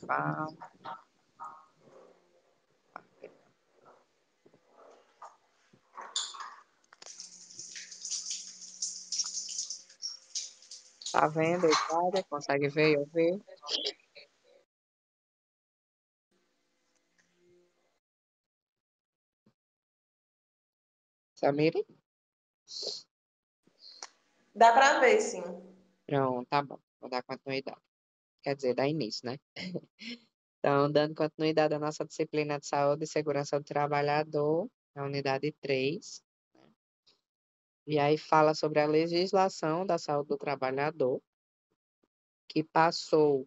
Ah, tá vendo, Eduardo? Consegue ver e ouvir? Samiri? Dá para ver, sim. Pronto, tá bom. Vou dar continuidade. Quer dizer, dar início, né? Então, dando continuidade à nossa disciplina de saúde e segurança do trabalhador, a unidade 3. E aí fala sobre a legislação da saúde do trabalhador, que passou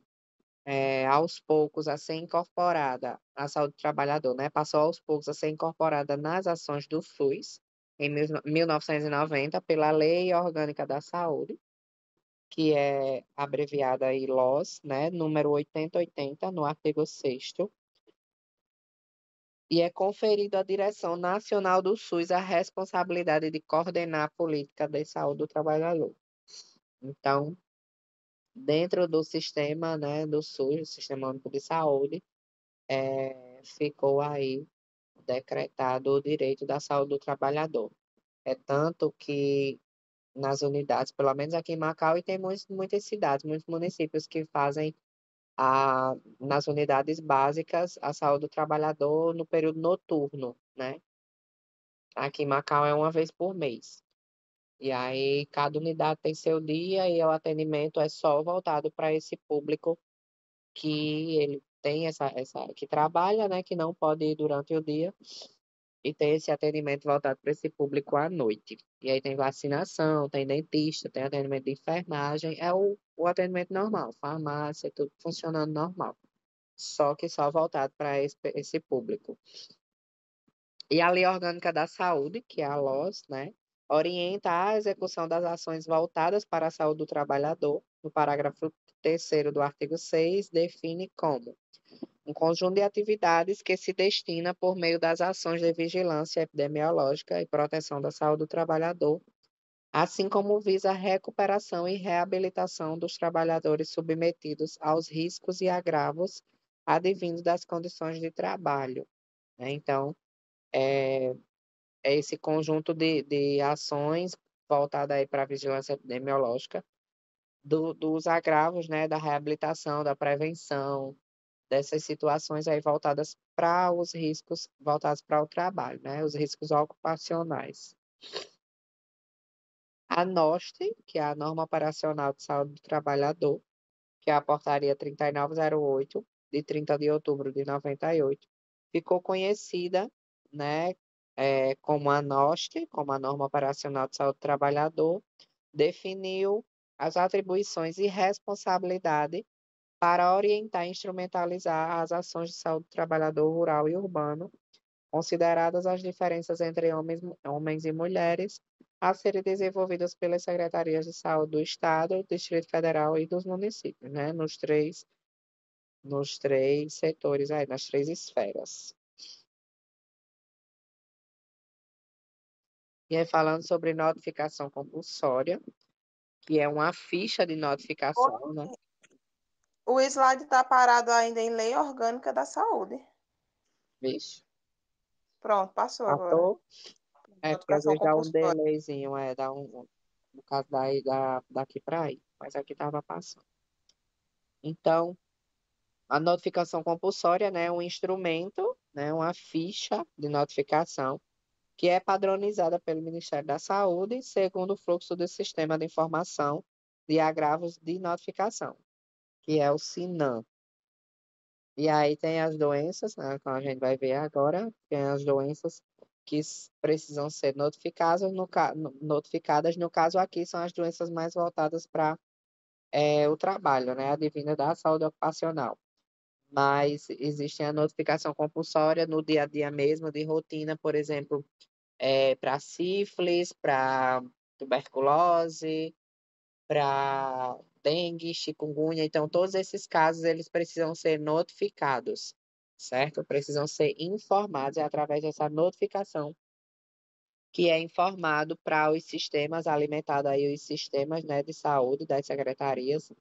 aos poucos a ser incorporada à saúde do trabalhador, né? Passou aos poucos a ser incorporada nas ações do SUS, em 1990, pela Lei Orgânica da Saúde, que é abreviada aí LOS, né? Número 8080, no artigo 6º, e é conferido à Direção Nacional do SUS a responsabilidade de coordenar a política de saúde do trabalhador. Então, dentro do sistema, né, do SUS, Sistema Único de Saúde, ficou aí decretado o direito da saúde do trabalhador. É tanto que nas unidades, pelo menos aqui em Macau, e tem muitas cidades, muitos municípios que fazem nas unidades básicas a saúde do trabalhador no período noturno, né? Aqui em Macau é uma vez por mês. E aí cada unidade tem seu dia e o atendimento é só voltado para esse público que ele tem que trabalha, né, que não pode ir durante o dia e tem esse atendimento voltado para esse público à noite. E aí tem vacinação, tem dentista, tem atendimento de enfermagem, é o atendimento normal, farmácia, tudo funcionando normal. Só que só voltado para esse público. E a Lei Orgânica da Saúde, que é a LOS, né, orienta a execução das ações voltadas para a saúde do trabalhador. No parágrafo 3º do artigo 6, define como um conjunto de atividades que se destina por meio das ações de vigilância epidemiológica e proteção da saúde do trabalhador, assim como visa a recuperação e reabilitação dos trabalhadores submetidos aos riscos e agravos advindos das condições de trabalho, né? Então, é esse conjunto de ações voltada aí para a vigilância epidemiológica dos agravos, né, da reabilitação, da prevenção, dessas situações aí voltadas para os riscos voltados para o trabalho, né? Os riscos ocupacionais. A NOST, que é a Norma Operacional de Saúde do Trabalhador, que é a Portaria 3908, de 30 de outubro de 98, ficou conhecida, né, como a NOST, como a Norma Operacional de Saúde do Trabalhador, definiu as atribuições e responsabilidade para orientar e instrumentalizar as ações de saúde do trabalhador rural e urbano, consideradas as diferenças entre homens e mulheres, a serem desenvolvidas pelas secretarias de saúde do Estado, do Distrito Federal e dos municípios, né? Nos três setores aí, nas três esferas. E aí, falando sobre notificação compulsória, que é uma ficha de notificação, né? O slide está parado ainda em Lei Orgânica da Saúde. Vixe, Pronto, passou agora. passou. É, porque às Notificação vezes dá um compulsória. delayzinho, dá no caso daqui para aí, mas aqui estava passando. Então, a notificação compulsória, né, é um instrumento, né, uma ficha de notificação que é padronizada pelo Ministério da Saúde, segundo o fluxo do Sistema de Informação de Agravos de Notificação, que é o SINAM. E aí tem as doenças, né, como a gente vai ver agora, tem as doenças que precisam ser notificadas, notificadas. No caso aqui, são as doenças mais voltadas para o trabalho, né, advinda da saúde ocupacional. Mas existe a notificação compulsória no dia a dia mesmo, de rotina, por exemplo, para sífilis, para tuberculose, para dengue, chikungunya. Então, todos esses casos, eles precisam ser notificados, certo? Precisam ser informados através dessa notificação, que é informado para os sistemas, alimentado aí os sistemas, né, de saúde das secretarias,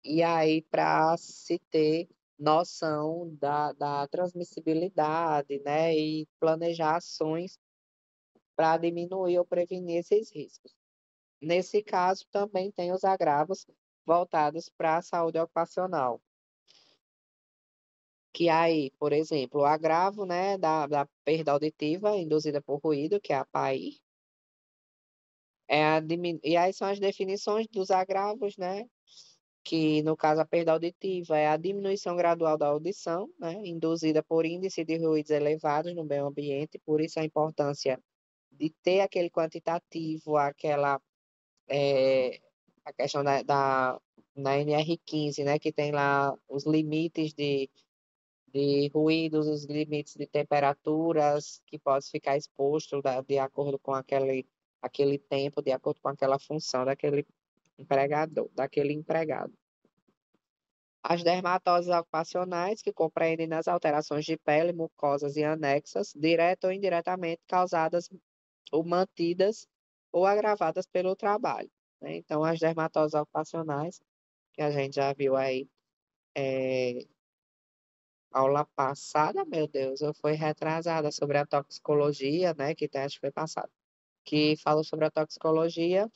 e aí para se ter noção da transmissibilidade, né, e planejar ações para diminuir ou prevenir esses riscos. Nesse caso, também tem os agravos voltados para a saúde ocupacional, que aí, por exemplo, o agravo, né, da perda auditiva induzida por ruído, que é a PAI, e aí são as definições dos agravos, né, que no caso a perda auditiva é a diminuição gradual da audição, né, induzida por índice de ruídos elevados no meio ambiente, por isso a importância de ter aquele quantitativo, a questão na NR15, né, que tem lá os limites de ruídos, os limites de temperaturas que pode ficar exposto de acordo com aquele tempo, de acordo com aquela função daquele empregado. As dermatoses ocupacionais, que compreendem as alterações de pele, mucosas e anexas, direta ou indiretamente causadas ou mantidas ou agravadas pelo trabalho, né? Então, as dermatoses ocupacionais, que a gente já viu aí, aula passada, meu Deus, ou foi retrasada sobre a toxicologia, né? Que acho que foi passada, que falou sobre a toxicologia,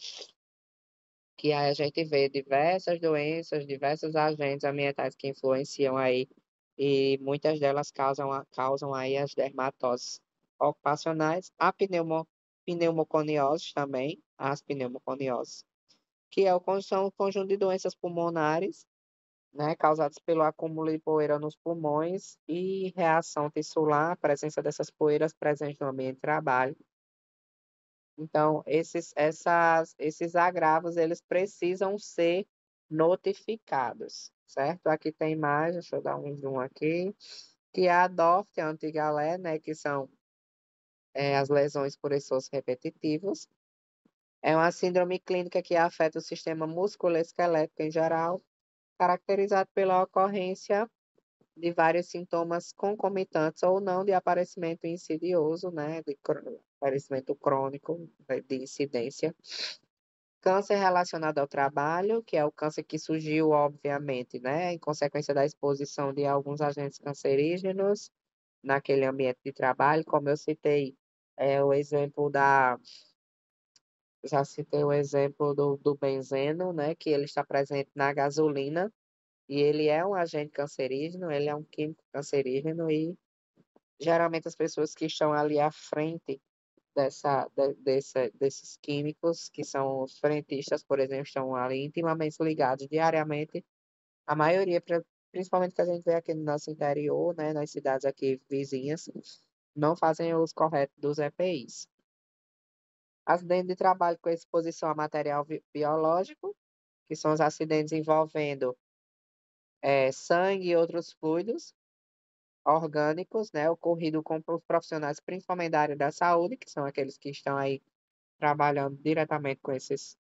que aí a gente vê diversas doenças, diversos agentes ambientais que influenciam aí, e muitas delas causam aí as dermatoses ocupacionais, pneumoconioses também, as pneumoconioses, que são o conjunto de doenças pulmonares, né, causadas pelo acúmulo de poeira nos pulmões e reação tissular, a presença dessas poeiras presentes no ambiente de trabalho. Então, esses agravos, eles precisam ser notificados, certo? Aqui tem mais, deixa eu dar um zoom aqui, que é a DORF, a antiga LE, né, que são as lesões por esforços repetitivos. É uma síndrome clínica que afeta o sistema musculoesquelético em geral, caracterizado pela ocorrência de vários sintomas concomitantes ou não de aparecimento insidioso, né, aparecimento crônico, de incidência. Câncer relacionado ao trabalho, que é o câncer que surgiu, obviamente, né, em consequência da exposição de alguns agentes cancerígenos naquele ambiente de trabalho, como eu citei, o exemplo já citei o exemplo do benzeno, né, que ele está presente na gasolina, e ele é um agente cancerígeno, ele é um químico cancerígeno, e geralmente as pessoas que estão ali à frente desses químicos, que são os frentistas, por exemplo, estão ali intimamente ligados diariamente. A maioria, principalmente que a gente vê aqui no nosso interior, né, nas cidades aqui vizinhas, não fazem o uso correto dos EPIs. Acidente de trabalho com exposição a material biológico, que são os acidentes envolvendo sangue e outros fluidos orgânicos, né, ocorrido com os profissionais, principalmente da área da saúde, que são aqueles que estão aí trabalhando diretamente com esses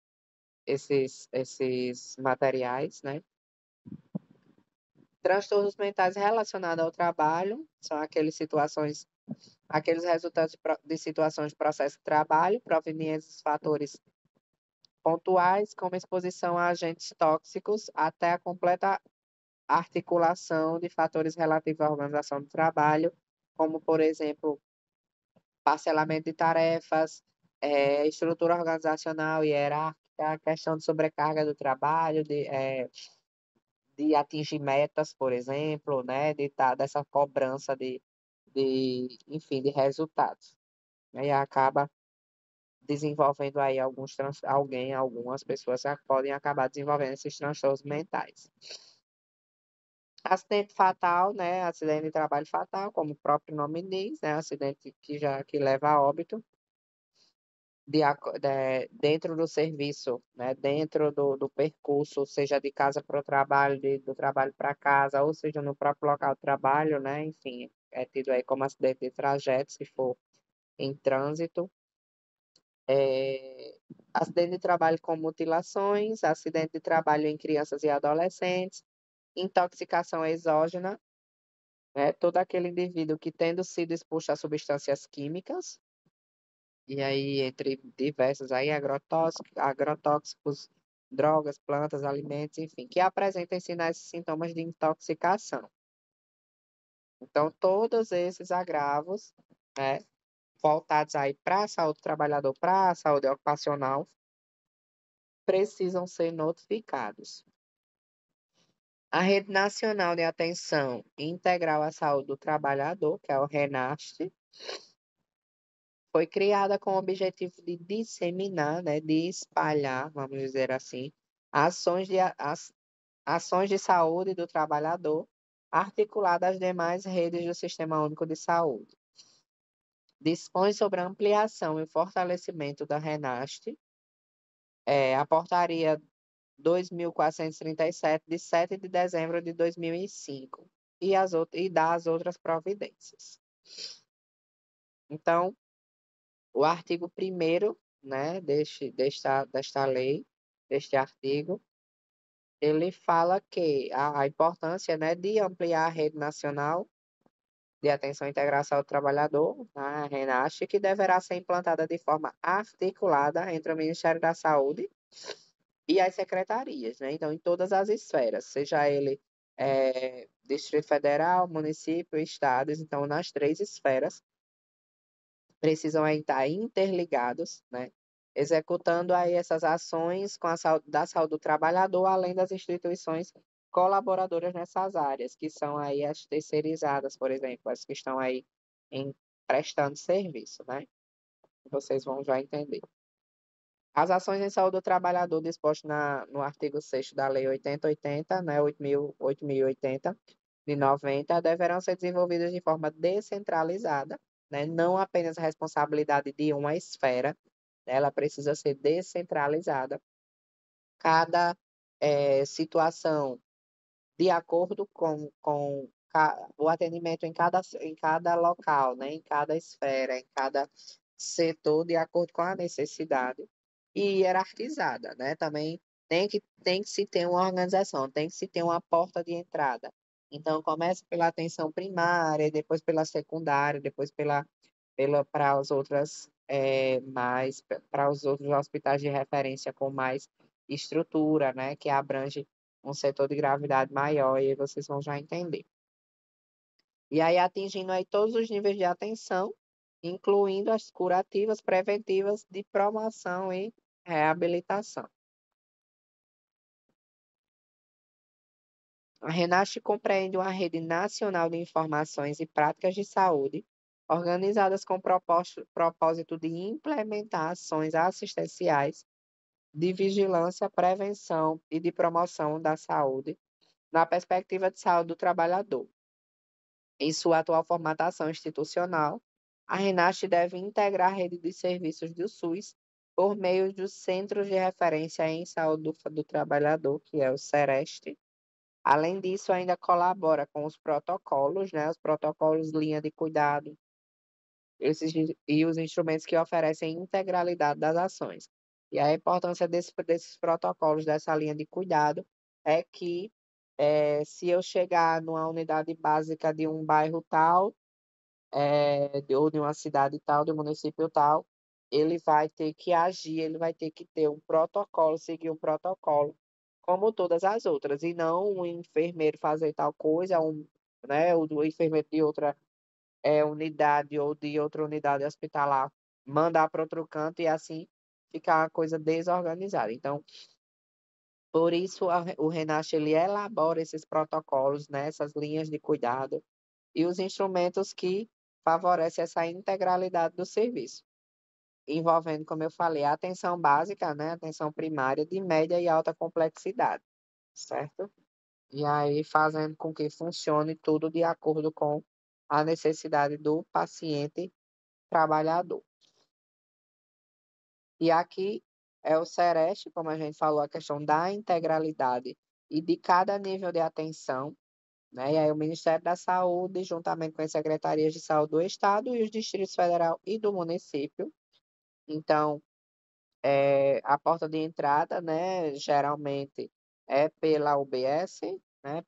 materiais, né? Transtornos mentais relacionados ao trabalho, são aqueles resultantes de situações de processo de trabalho, provenientes dos fatores pontuais, como exposição a agentes tóxicos, até a completa articulação de fatores relativos à organização do trabalho, como, por exemplo, parcelamento de tarefas, estrutura organizacional e hierárquica, a questão de sobrecarga do trabalho, de atingir metas, por exemplo, né, dessa cobrança enfim, de resultados. Aí acaba desenvolvendo aí algumas pessoas podem acabar desenvolvendo esses transtornos mentais. Acidente fatal, né? Acidente de trabalho fatal, como o próprio nome diz, né? Acidente que leva a óbito dentro do serviço, né? Dentro do percurso, seja de casa para o trabalho, do trabalho para casa, ou seja, no próprio local de trabalho, né? Enfim, é tido aí como acidente de trajeto, se for em trânsito. Acidente de trabalho com mutilações, acidente de trabalho em crianças e adolescentes, intoxicação exógena, né? Todo aquele indivíduo que tendo sido exposto a substâncias químicas, e aí entre diversos aí, agrotóxicos, drogas, plantas, alimentos, enfim, que apresentem sinais e sintomas de intoxicação. Então, todos esses agravos, né, voltados aí para a saúde do trabalhador, para a saúde ocupacional, precisam ser notificados. A Rede Nacional de Atenção Integral à Saúde do Trabalhador, que é o RENAST, foi criada com o objetivo de disseminar, né, de espalhar, vamos dizer assim, ações ações de saúde do trabalhador, articuladas às demais redes do Sistema Único de Saúde. Dispõe sobre a ampliação e fortalecimento da RENAST, a portaria 2.437, de 7 de dezembro de 2005, e das outras providências. Então, o artigo 1º, né, desta lei, deste artigo, ele fala que a importância, né, de ampliar a rede nacional de atenção e integração ao trabalhador, a RENAST, que deverá ser implantada de forma articulada entre o Ministério da Saúde e as secretarias, né? Então, em todas as esferas, seja ele Distrito Federal, município, estados, então, nas 3 esferas, precisam aí estar interligados, né? Executando aí essas ações com a saúde do trabalhador, além das instituições colaboradoras nessas áreas, que são aí as terceirizadas, por exemplo, as que estão aí prestando serviço, né? Vocês vão já entender. As ações em saúde do trabalhador dispostas no artigo 6º da Lei 8080, né, 8.080, de 90, deverão ser desenvolvidas de forma descentralizada, né, não apenas a responsabilidade de uma esfera, né, ela precisa ser descentralizada. Cada situação, de acordo com o atendimento em cada local, né, em cada esfera, em cada setor, de acordo com a necessidade, e hierarquizada, né? Também tem que se ter uma organização, tem que se ter uma porta de entrada. Então, começa pela atenção primária, depois pela secundária, depois para as outras, para os outros hospitais de referência com mais estrutura, né? Que abrange um setor de gravidade maior, e aí vocês vão já entender. E aí atingindo aí todos os níveis de atenção, incluindo as curativas, preventivas, de promoção e reabilitação. A RENAST compreende uma rede nacional de informações e práticas de saúde, organizadas com propósito de implementar ações assistenciais, de vigilância, prevenção e de promoção da saúde, na perspectiva de saúde do trabalhador. Em sua atual formatação institucional, a RENAST deve integrar a rede de serviços do SUS por meio dos Centros de Referência em Saúde do Trabalhador, que é o CEREST. Além disso, ainda colabora com os protocolos, né, os protocolos linha de cuidado, e os instrumentos que oferecem integralidade das ações. E a importância desses protocolos, dessa linha de cuidado, é que se eu chegar numa unidade básica de um bairro tal, ou de uma cidade tal, de um município tal, ele vai ter que agir, ele vai ter que ter um protocolo, seguir um protocolo, como todas as outras, e não um enfermeiro fazer tal coisa, né, o enfermeiro de outra unidade ou de outra unidade hospitalar mandar para outro canto e assim ficar uma coisa desorganizada. Então, por isso o RENAST ele elabora esses protocolos, né, essas linhas de cuidado e os instrumentos que favorecem essa integralidade do serviço, envolvendo, como eu falei, a atenção básica, né, atenção primária de média e alta complexidade, certo? E aí fazendo com que funcione tudo de acordo com a necessidade do paciente trabalhador. E aqui é o CEREST, como a gente falou, a questão da integralidade e de cada nível de atenção, né? E aí o Ministério da Saúde, juntamente com as secretarias de saúde do Estado e os distritos federal e do município. Então, a porta de entrada, né, geralmente é pela UBS, né,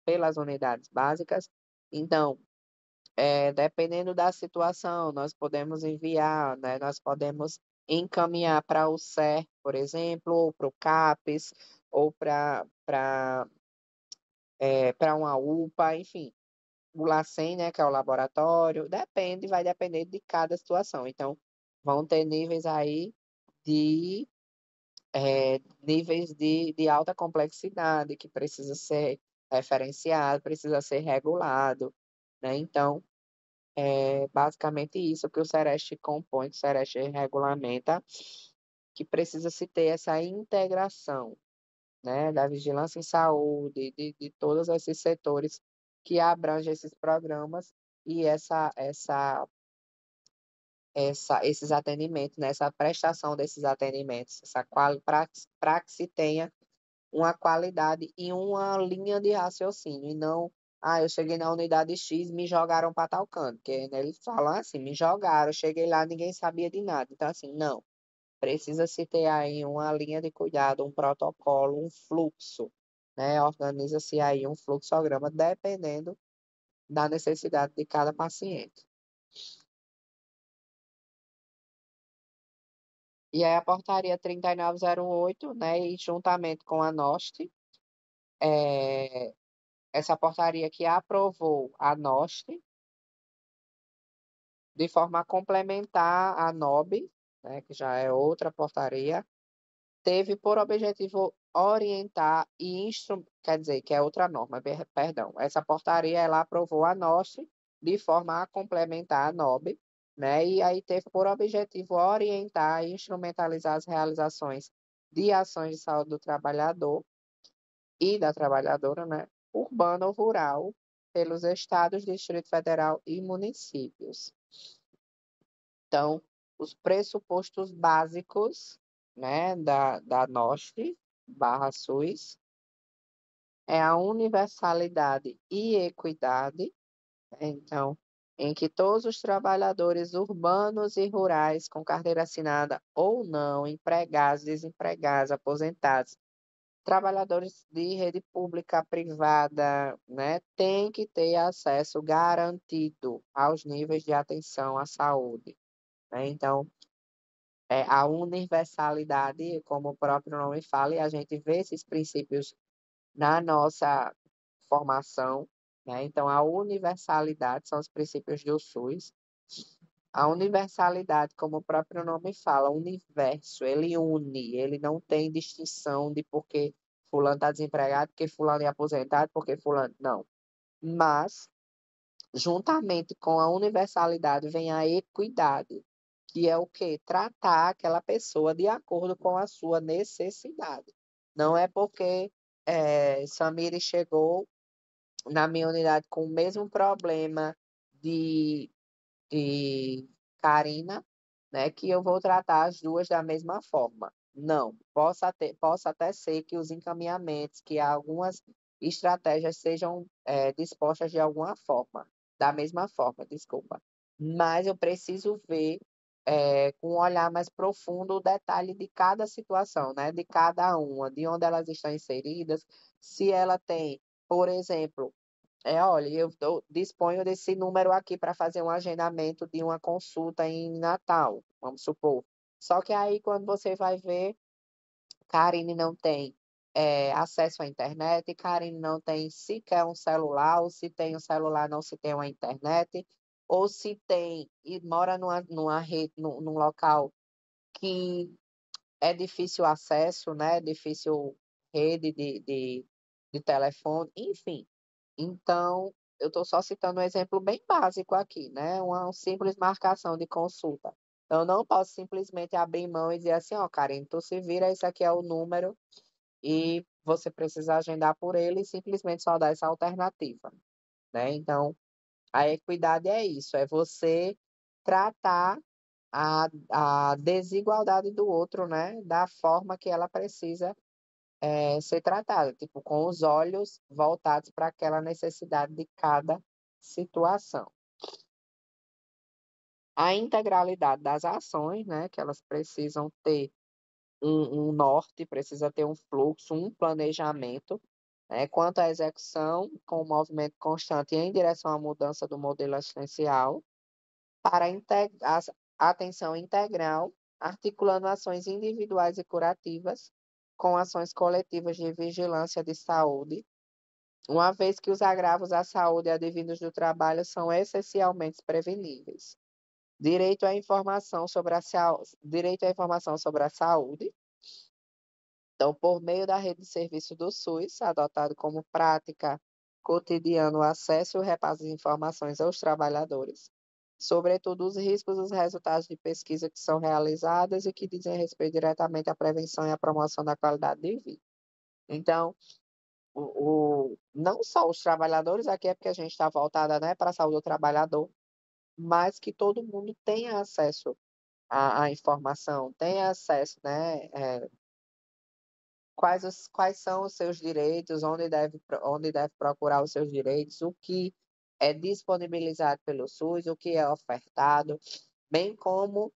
pelas unidades básicas. Então, dependendo da situação, nós podemos enviar, né, nós podemos encaminhar para o SER, por exemplo, ou para o CAPES, ou para uma UPA, enfim. o LACEN, né, que é o laboratório, depende, vai depender de cada situação. Então, vão ter níveis aí de níveis de alta complexidade que precisa ser referenciado, precisa ser regulado, né? Então, é basicamente isso que o Sereste compõe, que o Sereste regulamenta, que precisa se ter essa integração, né, da vigilância em saúde, de todos esses setores que abrangem esses programas e esses atendimentos, né, essa prestação desses atendimentos, para que se tenha uma qualidade e uma linha de raciocínio, e não, eu cheguei na unidade X, me jogaram para tal canto, porque né, eles falam assim, me jogaram, eu cheguei lá, ninguém sabia de nada. Então, assim, não, precisa se ter aí uma linha de cuidado, um protocolo, um fluxo, né? Organiza-se aí um fluxograma dependendo da necessidade de cada paciente. E aí a portaria 3908, né, e juntamente com a NOST, é, essa portaria que aprovou a NOST, de forma a complementar a NOB, né, que já é outra portaria, teve por objetivo orientar quer dizer, que é outra norma, perdão. Essa portaria ela aprovou a NOST de forma a complementar a NOB, né? E aí teve por objetivo orientar e instrumentalizar as realizações de ações de saúde do trabalhador e da trabalhadora, né? Urbano ou rural, pelos estados, Distrito Federal e municípios. Então, os pressupostos básicos, né, da NOST barra SUS é a universalidade e equidade, né? Então, em que todos os trabalhadores urbanos e rurais com carteira assinada ou não, empregados, desempregados, aposentados, trabalhadores de rede pública, privada, né, têm que ter acesso garantido aos níveis de atenção à saúde, né? Então, a universalidade, como o próprio nome fala, e a gente vê esses princípios na nossa formação, né? Então, a universalidade são os princípios do SUS. A universalidade, como o próprio nome fala, o universo, ele une, ele não tem distinção de porque fulano está desempregado, porque fulano é aposentado, porque fulano... Não. Mas, juntamente com a universalidade, vem a equidade, que é o quê? Tratar aquela pessoa de acordo com a sua necessidade. Não é porque Samiri chegou na minha unidade com o mesmo problema de, de Karina, né, que eu vou tratar as duas da mesma forma. Não, possa até ser que os encaminhamentos, que algumas estratégias sejam dispostas de alguma forma, da mesma forma, desculpa. Mas eu preciso ver com um olhar mais profundo o detalhe de cada situação, né, de cada uma, de onde elas estão inseridas, se ela tem, por exemplo, olha, disponho desse número aqui para fazer um agendamento de uma consulta em Natal, vamos supor. Só que aí, quando você vai ver, Karine não tem acesso à internet, Karine não tem sequer um celular, ou se tem um celular, não se tem uma internet, ou se tem e mora numa rede, num local que é difícil acesso, né? Difícil rede de telefone, enfim. Então, eu estou só citando um exemplo bem básico aqui, né? Uma simples marcação de consulta. Eu não posso simplesmente abrir mão e dizer assim, ó, Karen, tu se vira, esse aqui é o número e você precisa agendar por ele e simplesmente só dar essa alternativa, né? Então, a equidade é isso, é você tratar a desigualdade do outro, né? Da forma que ela precisa ser tratada, tipo, com os olhos voltados para aquela necessidade de cada situação. A integralidade das ações, né, que elas precisam ter um norte, precisa ter um fluxo, um planejamento, né, quanto à execução, com um movimento constante em direção à mudança do modelo assistencial, para a atenção integral, articulando ações individuais e curativas com ações coletivas de vigilância de saúde, uma vez que os agravos à saúde advindos do trabalho são essencialmente preveníveis. Direito à informação sobre a saúde. Então, por meio da rede de serviço do SUS, adotado como prática cotidiana o acesso e o repasse de informações aos trabalhadores, sobretudo os riscos e os resultados de pesquisa que são realizadas e que dizem respeito diretamente à prevenção e à promoção da qualidade de vida. Então, não só os trabalhadores, aqui é porque a gente está voltada, né, para a saúde do trabalhador, mas que todo mundo tenha acesso à informação, tenha acesso, né, quais são os seus direitos, onde deve procurar os seus direitos, o que é disponibilizado pelo SUS, o que é ofertado, bem como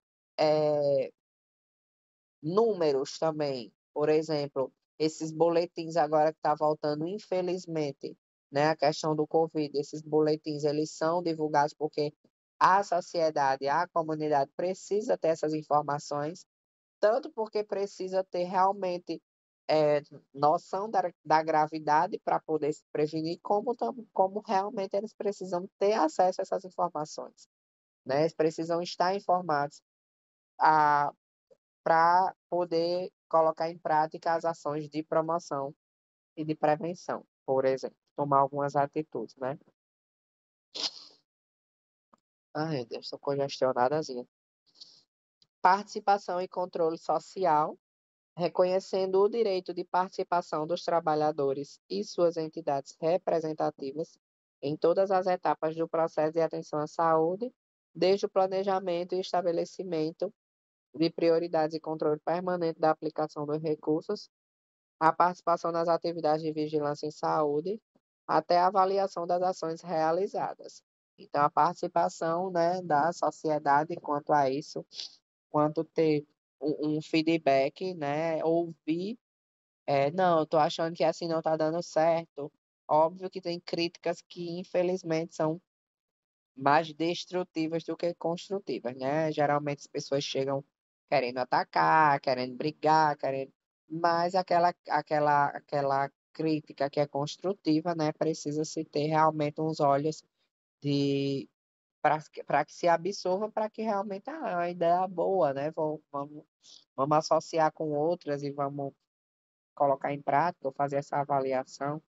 números também. Por exemplo, esses boletins agora que está voltando, infelizmente, né, a questão do Covid, esses boletins, eles são divulgados porque a sociedade, a comunidade precisa ter essas informações, tanto porque precisa ter realmente eh, noção da gravidade para poder se prevenir, como realmente eles precisam ter acesso a essas informações, né? Eles precisam estar informados para poder colocar em prática as ações de promoção e de prevenção, por exemplo, tomar algumas atitudes, né? Ai, Deus, estou congestionadazinha. Participação e controle social, reconhecendo o direito de participação dos trabalhadores e suas entidades representativas em todas as etapas do processo de atenção à saúde, desde o planejamento e estabelecimento de prioridades e controle permanente da aplicação dos recursos, a participação nas atividades de vigilância em saúde, até a avaliação das ações realizadas. Então, a participação, né, da sociedade quanto a isso, quanto ter um feedback, né, ouvir, não, eu estou achando que assim não está dando certo. Óbvio que tem críticas que, infelizmente, são mais destrutivas do que construtivas, né? Geralmente as pessoas chegam querendo atacar, querendo brigar, querendo... mas aquela crítica que é construtiva, né? Precisa se ter realmente uns olhos de para que se absorva, para que realmente a ideia é boa, né? Vamos associar com outras e vamos colocar em prática, ou fazer essa avaliação.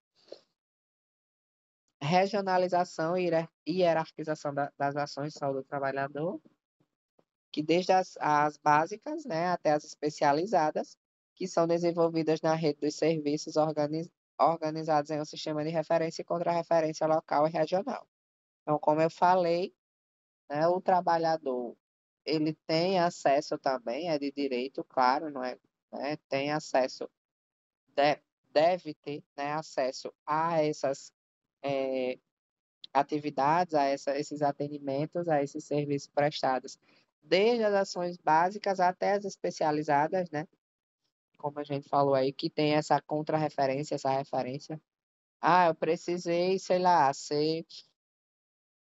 Regionalização e hierarquização das ações de saúde do trabalhador, que desde as básicas, né, até as especializadas, que são desenvolvidas na rede dos serviços organizados em um sistema de referência e contra-referência local e regional. Então, como eu falei, né, o trabalhador, ele tem acesso também, é de direito, claro, não é, né, tem acesso, deve ter, né, acesso a essas atividades, esses atendimentos, a esses serviços prestados, desde as ações básicas até as especializadas, né? Como a gente falou aí, que tem essa contra-referência, essa referência. Ah, eu precisei, sei lá, ser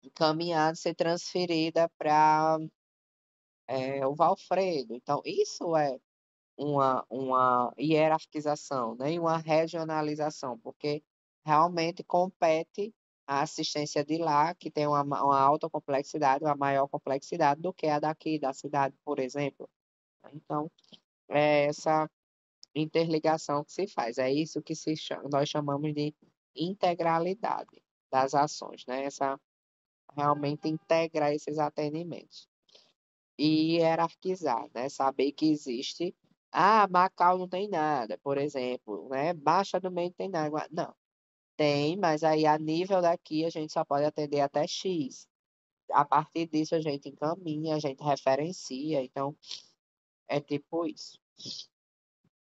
encaminhada, ser transferida para o Valfredo. Então, isso é uma hierarquização, né? E uma regionalização, porque realmente compete a assistência de lá, que tem uma alta complexidade, uma maior complexidade do que a daqui, da cidade, por exemplo. Então, é essa interligação que se faz, é isso que nós chamamos de integralidade das ações, né? Essa realmente integrar esses atendimentos e hierarquizar, né? Saber que existe. Ah, Macau não tem nada, por exemplo, né? Baixa do meio não tem nada. Não, tem, mas aí a nível daqui a gente só pode atender até X. A partir disso a gente encaminha, a gente referencia, então é tipo isso.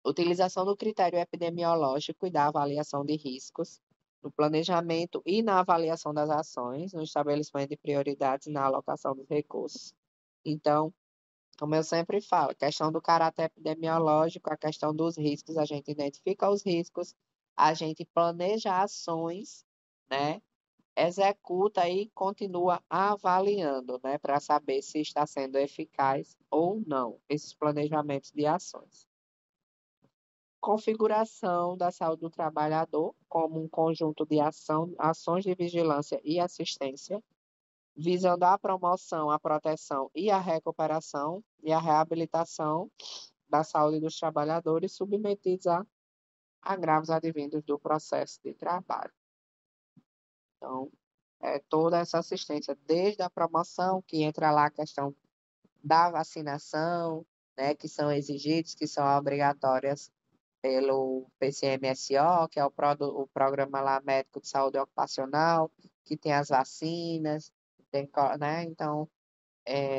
Utilização do critério epidemiológico e da avaliação de riscos no planejamento e na avaliação das ações, no estabelecimento de prioridades e na alocação dos recursos. Então, como eu sempre falo, a questão do caráter epidemiológico, a questão dos riscos, a gente identifica os riscos, a gente planeja ações, né? Executa e continua avaliando, né? Para saber se está sendo eficaz ou não esses planejamentos de ações. configuração da saúde do trabalhador como um conjunto de ações de vigilância e assistência, visando a promoção, a proteção e a recuperação e a reabilitação da saúde dos trabalhadores submetidos a agravos advindos do processo de trabalho. Então, toda essa assistência, desde a promoção, que entra lá a questão da vacinação, né, que são exigidos, que são obrigatórias pelo PCMSO, que é o programa lá médico de saúde ocupacional, que tem as vacinas, né? Então,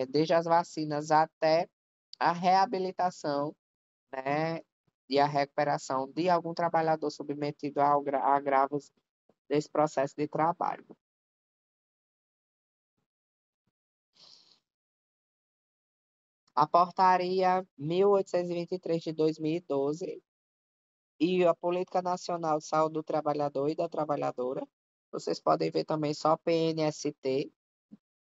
desde as vacinas até a reabilitação, né, e a recuperação de algum trabalhador submetido a agravos desse processo de trabalho. A portaria 1823 de 2012 e a Política Nacional de Saúde do Trabalhador e da Trabalhadora. Vocês podem ver também só PNST,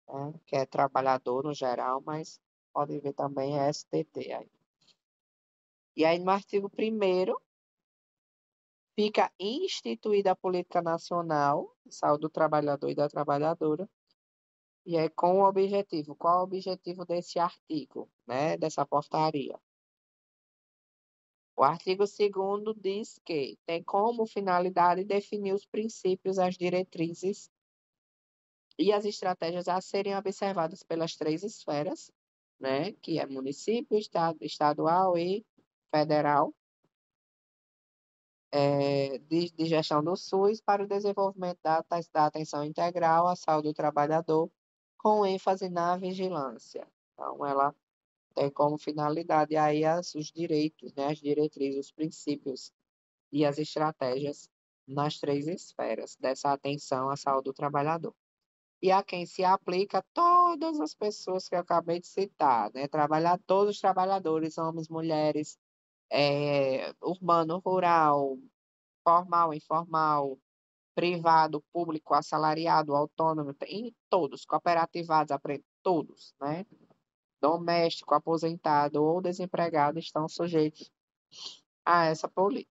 né, que é trabalhador no geral, mas podem ver também STT aí. E aí, no artigo 1º, fica instituída a Política Nacional de Saúde do Trabalhador e da Trabalhadora, e é com o objetivo. Qual é o objetivo desse artigo, né, dessa portaria? O artigo 2º diz que tem como finalidade definir os princípios, as diretrizes e as estratégias a serem observadas pelas três esferas, né, que é município, estadual e federal, de gestão do SUS para o desenvolvimento da atenção integral à saúde do trabalhador, com ênfase na vigilância. Então, ela tem como finalidade aí os direitos, né, as diretrizes, os princípios e as estratégias nas três esferas dessa atenção à saúde do trabalhador. E a quem se aplica todas as pessoas que eu acabei de citar, né? Todos os trabalhadores, homens, mulheres, urbano, rural, formal, informal, privado, público, assalariado, autônomo, em todos, cooperativados, todos, né? Doméstico, aposentado ou desempregado estão sujeitos a essa política.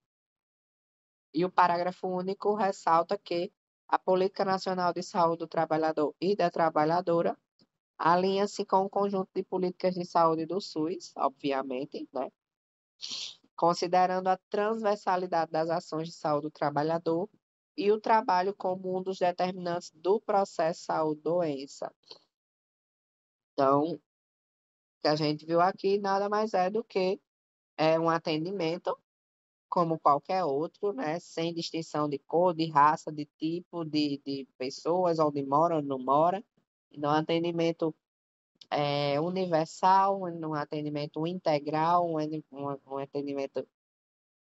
E o parágrafo único ressalta que a Política Nacional de Saúde do Trabalhador e da Trabalhadora alinha-se com o conjunto de políticas de saúde do SUS, obviamente, né? Considerando a transversalidade das ações de saúde do trabalhador e o trabalho como um dos determinantes do processo saúde-doença. Então, o que a gente viu aqui nada mais é do que um atendimento como qualquer outro, né? Sem distinção de cor, de raça, de tipo, de pessoas, onde mora ou não mora. Então, atendimento universal, um atendimento integral, um atendimento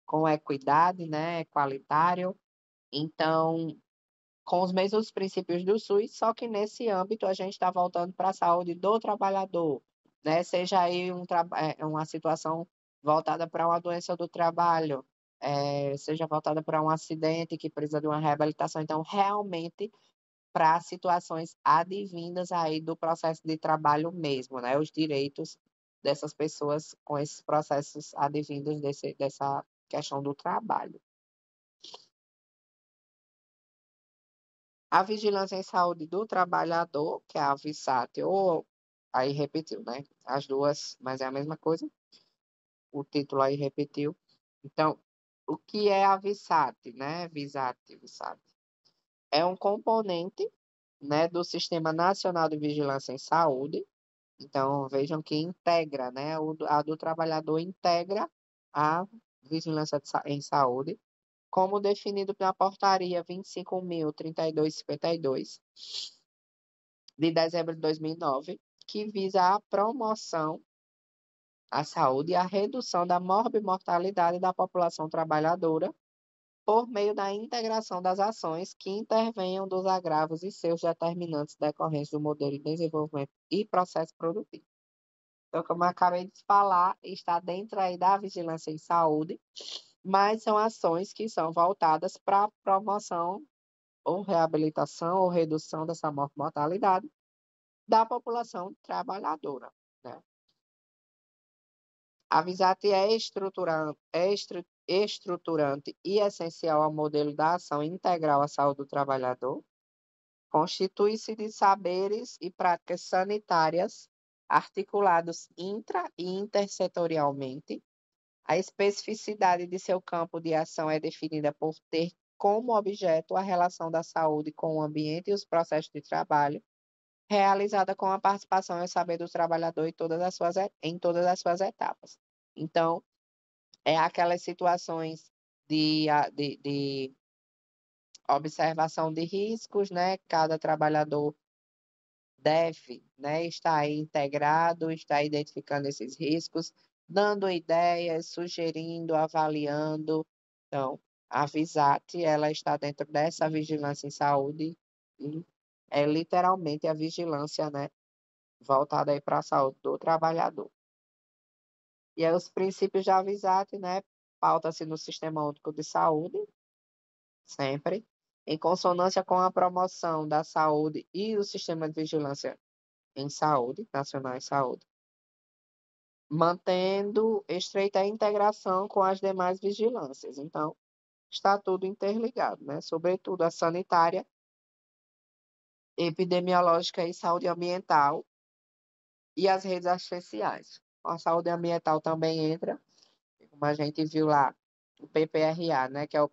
com equidade, né? Qualitário. Então, com os mesmos princípios do SUS, só que nesse âmbito a gente está voltando para a saúde do trabalhador, né? Seja aí uma situação voltada para uma doença do trabalho, seja voltada para um acidente que precisa de uma reabilitação. Então, realmente, para situações advindas aí do processo de trabalho mesmo, né? Os direitos dessas pessoas com esses processos advindos dessa questão do trabalho. A vigilância em saúde do trabalhador, que é a VISAT, ou aí repetiu, né? As duas, mas é a mesma coisa. O título aí repetiu. Então, o que é a VISAT, né? VISAT. É um componente, né, do Sistema Nacional de Vigilância em Saúde. Então, vejam que integra, né? A do trabalhador integra a vigilância em saúde, como definido pela portaria 25.032/52, de dezembro de 2009, que visa a promoção à saúde e a redução da morbimortalidade da população trabalhadora por meio da integração das ações que intervenham dos agravos e seus determinantes decorrentes do modelo de desenvolvimento e processo produtivo. Então, como eu acabei de falar, está dentro aí da vigilância em saúde, mas são ações que são voltadas para a promoção ou reabilitação ou redução dessa mortalidade da população trabalhadora, né? A VISAT é estruturante e essencial ao modelo da ação integral à saúde do trabalhador. Constitui-se de saberes e práticas sanitárias articulados intra e intersetorialmente. A especificidade de seu campo de ação é definida por ter como objeto a relação da saúde com o ambiente e os processos de trabalho, realizada com a participação e o saber do trabalhador em todas as suas etapas. Então, é aquelas situações de observação de riscos, né? Cada trabalhador deve, né, estar aí integrado, estar identificando esses riscos, dando ideias, sugerindo, avaliando. Então, a VISAT, ela está dentro dessa vigilância em saúde e é literalmente a vigilância, né, voltada aí para a saúde do trabalhador. E aí os princípios da VISAT, né, pauta-se no Sistema Único de Saúde, sempre, em consonância com a promoção da saúde e o sistema de vigilância em saúde, nacional em saúde, mantendo estreita integração com as demais vigilâncias. Então, está tudo interligado, né? Sobretudo a sanitária, epidemiológica e saúde ambiental e as redes assistenciais. A saúde ambiental também entra, como a gente viu lá, o PPRA, né, que é o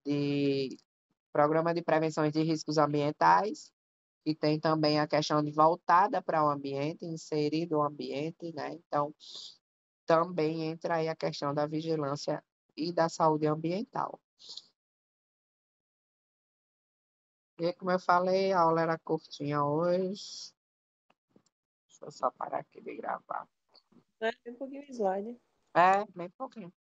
de Programa de Prevenção de Riscos Ambientais, que tem também a questão de voltada para o ambiente, inserido o ambiente, né? Então, também entra aí a questão da vigilância e da saúde ambiental. E como eu falei, a aula era curtinha hoje. Deixa eu só parar aqui de gravar. É um pouquinho slide. É, bem pouquinho.